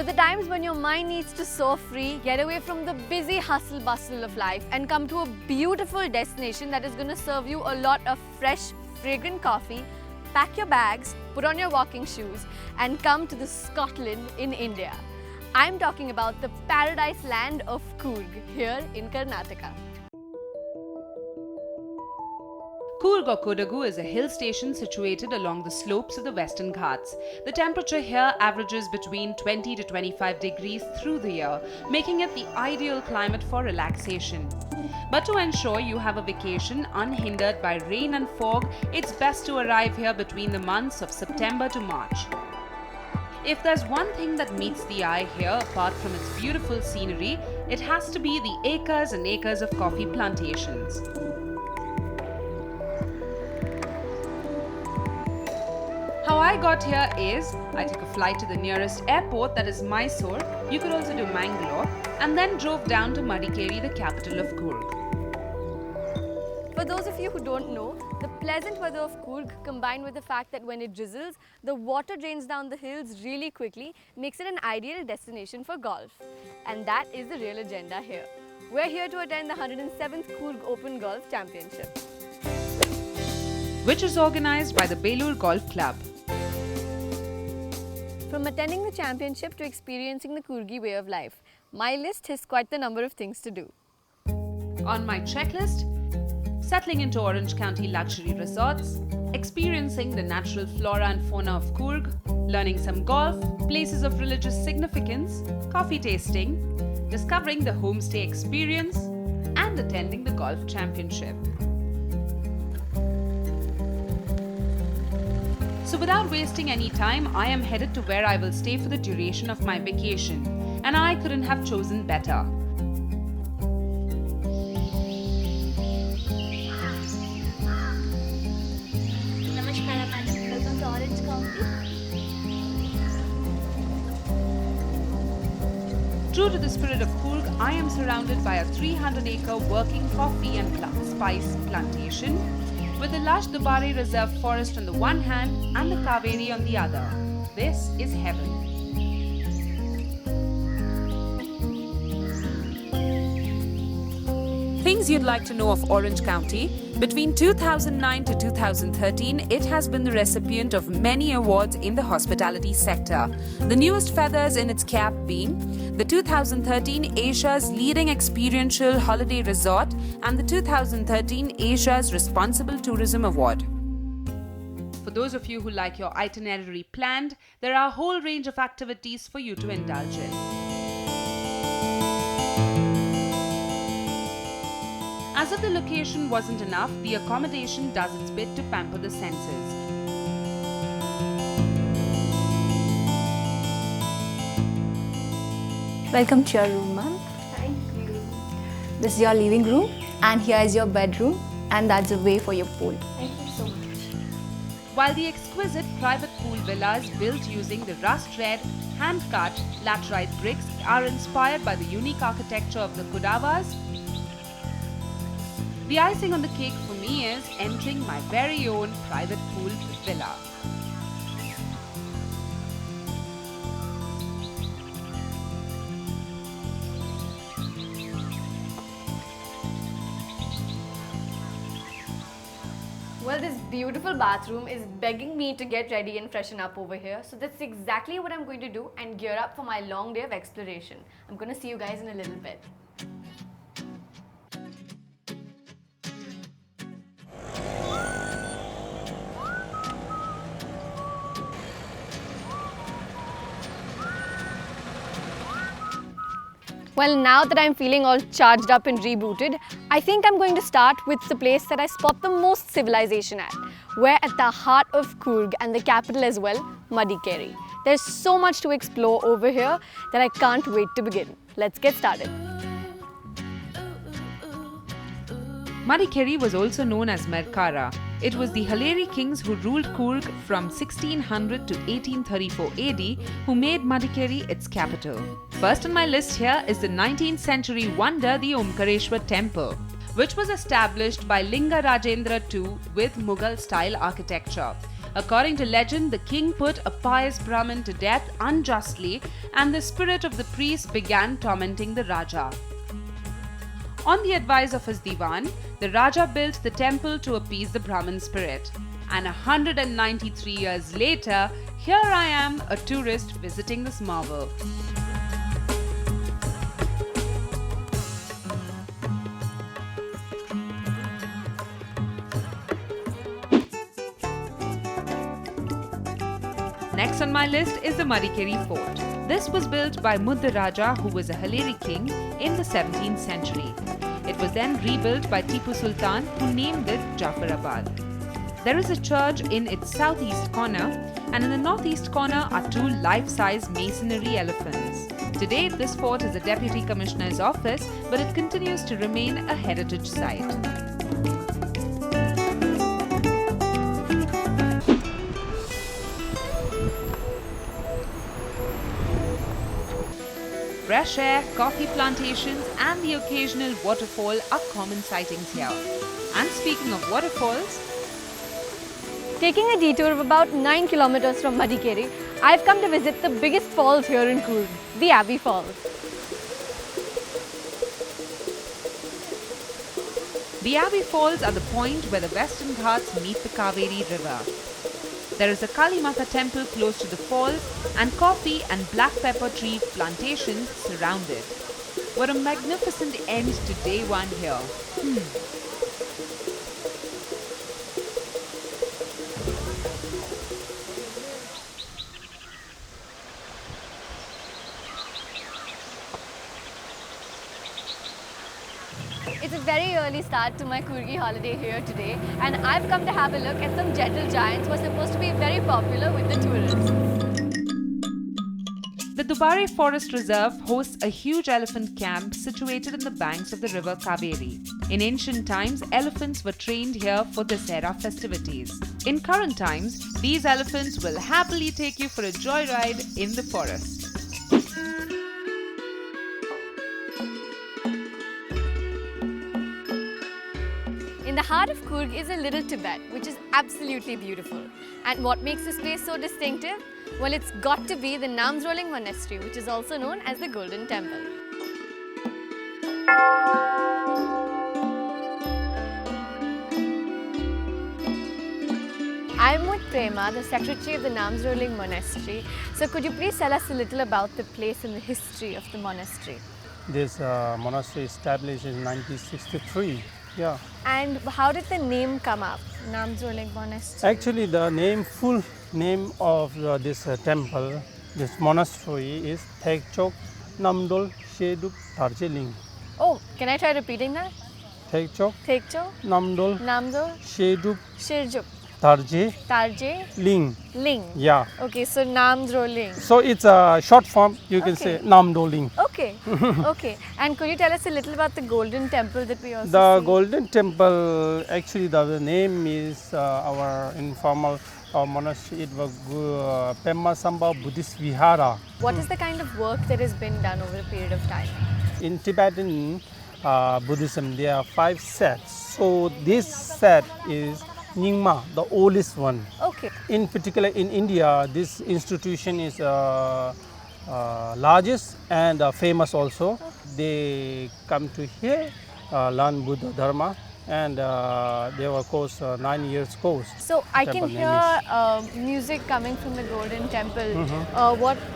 For the times when your mind needs to soar free, get away from the busy hustle bustle of life and come to a beautiful destination that is going to serve you a lot of fresh, fragrant coffee, pack your bags, put on your walking shoes and come to the Scotland in India. I'm talking about the paradise land of Coorg here in Karnataka. Coorg or Kodagu is a hill station situated along the slopes of the Western Ghats. The temperature here averages between 20 to 25 degrees through the year, making it the ideal climate for relaxation. But to ensure you have a vacation unhindered by rain and fog, it's best to arrive here between the months of September to March. If there's one thing that meets the eye here, apart from its beautiful scenery, it has to be the acres and acres of coffee plantations. How I got here is, I took a flight to the nearest airport, that is Mysore, you could also do Mangalore, and then drove down to Madikeri, the capital of Coorg. For those of you who don't know, the pleasant weather of Coorg combined with the fact that when it drizzles, the water drains down the hills really quickly makes it an ideal destination for golf. And that is the real agenda here. We're here to attend the 107th Coorg Open Golf Championship, which is organized by the Belur Golf Club. From attending the championship to experiencing the Coorgi way of life, my list has quite the number of things to do. On my checklist, settling into Orange County luxury resorts, experiencing the natural flora and fauna of Coorg, learning some golf, places of religious significance, coffee tasting, discovering the homestay experience, and attending the golf championship. So without wasting any time, I am headed to where I will stay for the duration of my vacation, and I couldn't have chosen better. Namaskar, madam. Welcome to Orange County. True to the spirit of Coorg, I am surrounded by a 300-acre working coffee and spice plantation, with the lush Dubare Reserve Forest on the one hand and the Kaveri on the other. This is heaven. Things you'd like to know of Orange County. Between 2009 to 2013, it has been the recipient of many awards in the hospitality sector. The newest feathers in its cap being the 2013 Asia's Leading Experiential Holiday Resort and the 2013 Asia's Responsible Tourism Award. For those of you who like your itinerary planned, there are a whole range of activities for you to indulge in. As if the location wasn't enough, the accommodation does its bit to pamper the senses. Welcome to your room, ma'am. Thank you. This is your living room, and here is your bedroom, and that's the way for your pool. Thank you so much. While the exquisite private pool villas built using the rust-red, hand-cut laterite bricks are inspired by the unique architecture of the Kudavas, the icing on the cake for me is entering my very own private pool villa. Well, this beautiful bathroom is begging me to get ready and freshen up over here. So that's exactly what I'm going to do and gear up for my long day of exploration. I'm going to see you guys in a little bit. Well, now that I'm feeling all charged up and rebooted, I think I'm going to start with the place that I spot the most civilization at. We're at the heart of Coorg and the capital as well, Madikeri. There's so much to explore over here that I can't wait to begin. Let's get started. Madikeri was also known as Merkara. It was the Haleri kings who ruled Coorg from 1600 to 1834 AD who made Madikeri its capital. First on my list here is the 19th century wonder, the Omkareshwar temple, which was established by Linga Rajendra II with Mughal style architecture. According to legend, the king put a pious Brahmin to death unjustly, and the spirit of the priest began tormenting the Raja. On the advice of his Diwan, the Raja built the temple to appease the Brahmin spirit. And 193 years later, here I am, a tourist visiting this marvel. Next on my list is the Madikeri Fort. This was built by Mudda Raja, who was a Haleri king in the 17th century. It was then rebuilt by Tipu Sultan, who named it Jafarabad. There is a church in its southeast corner, and in the northeast corner are two life-size masonry elephants. Today, this fort is a deputy commissioner's office, but it continues to remain a heritage site. Fresh air, coffee plantations and the occasional waterfall are common sightings here. And speaking of waterfalls, Taking a detour of about 9 kilometers from Madikeri, I've come to visit the biggest falls here in Coorg, the Abbey Falls. the Abbey Falls are the point where the Western Ghats meet the Kaveri River. There is a Kali Mata temple close to the falls, and coffee and black pepper tree plantations surround it. What a magnificent end to day one here. It's a very early start to my Coorgi holiday here today, and I've come to have a look at some gentle giants who are supposed to be very popular with the tourists. The Dubare Forest Reserve hosts a huge elephant camp situated in the banks of the river Kaveri. In ancient times, elephants were trained here for Dasera festivities. In current times, these elephants will happily take you for a joyride in the forest. In the heart of Coorg is a little Tibet, which is absolutely beautiful. And what makes this place so distinctive? Well, it's got to be the Namsrolling Monastery, which is also known as the Golden Temple. I'm with Prema, the secretary of the Namsrolling Monastery. So could you please tell us a little about the place and the history of the monastery? This monastery established in 1963. Yeah. And how did the name come up, Namsrolling Monastery? Actually, the full name of this temple, this monastery is Thekchok Namdol Shedup Tarjeling. Oh, can I try repeating that? Thekchok Thekcho, Namdol Namdo, Shedup Shirjuk, Tarje Tarje, Ling. Ling. Yeah. Okay, so Namsrolling. So it's a short form, you can Okay. say Namdoling. Okay, okay. And could you tell us a little about the Golden Temple that we also The see? Golden Temple, actually the name is our informal monastery. It was Pema Samba Buddhist Vihara. What is the kind of work that has been done over a period of time? In Tibetan Buddhism, there are 5 sets. So this set is Nyingma, the oldest one. Okay. In particular, in India, this institution is largest and famous also. They come to here, learn Buddha Dharma, and they were course 9 years course. So I can Temple name hear music coming from the Golden Temple.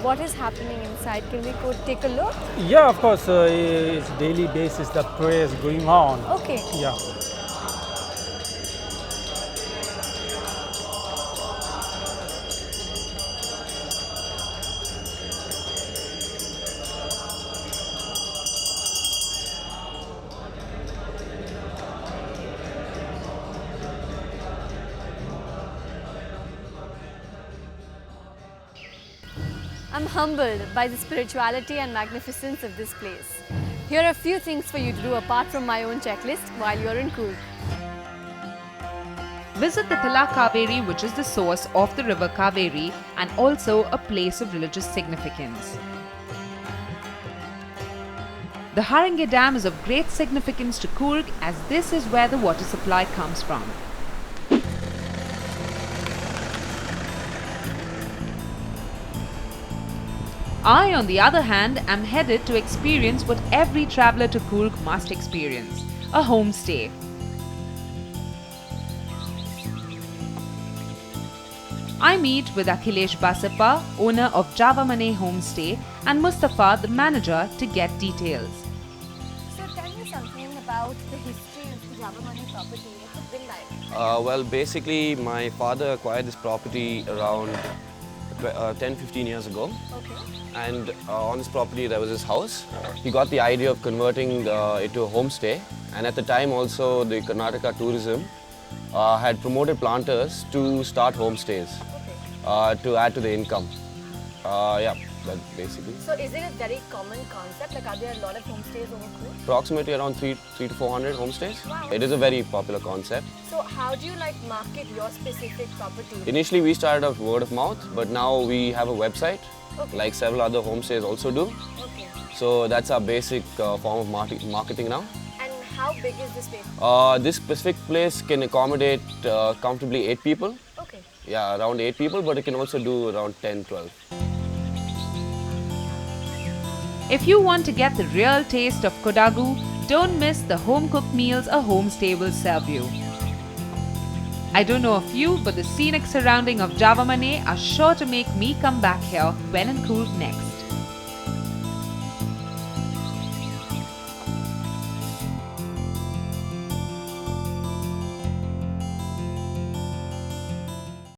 What is happening inside? Can we go take a look? Yeah, of course, it's daily basis the prayers going on. Okay. Yeah. I'm humbled by the spirituality and magnificence of this place. Here are a few things for you to do apart from my own checklist while you're in Coorg. Visit the Thala Kaveri, which is the source of the river Kaveri and also a place of religious significance. The Harange Dam is of great significance to Coorg, as this is where the water supply comes from. I, on the other hand, am headed to experience what every traveller to Coorg must experience: a homestay. I meet with Akhilesh Basappa, owner of Javamane Homestay, and Mustafa, the manager, to get details. So tell me something about the history of the Javamane property. What's it been like? Well, basically, my father acquired this property around 10-15 years ago. Okay. And on this property, there was this house. He got the idea of converting it to a homestay. And at the time also, the Karnataka Tourism had promoted planters to start homestays to add to the income. Yeah, that's basically. So is it a very common concept? Like, are there a lot of homestays over Coorg? Approximately around 300 to 400 homestays. Wow. It is a very popular concept. So how do you like market your specific property? Initially, we started off word of mouth, but now we have a website, Okay. like several other homestays also do. Okay. So that's our basic form of marketing now. And how big is this space? This specific place can accommodate comfortably 8 people. Okay. Yeah, around 8 people, but it can also do around 10, 12. If you want to get the real taste of Kodagu, don't miss the home-cooked meals a homestay will serve you. I don't know of you, but the scenic surrounding of Javamane are sure to make me come back here when in Coorg next.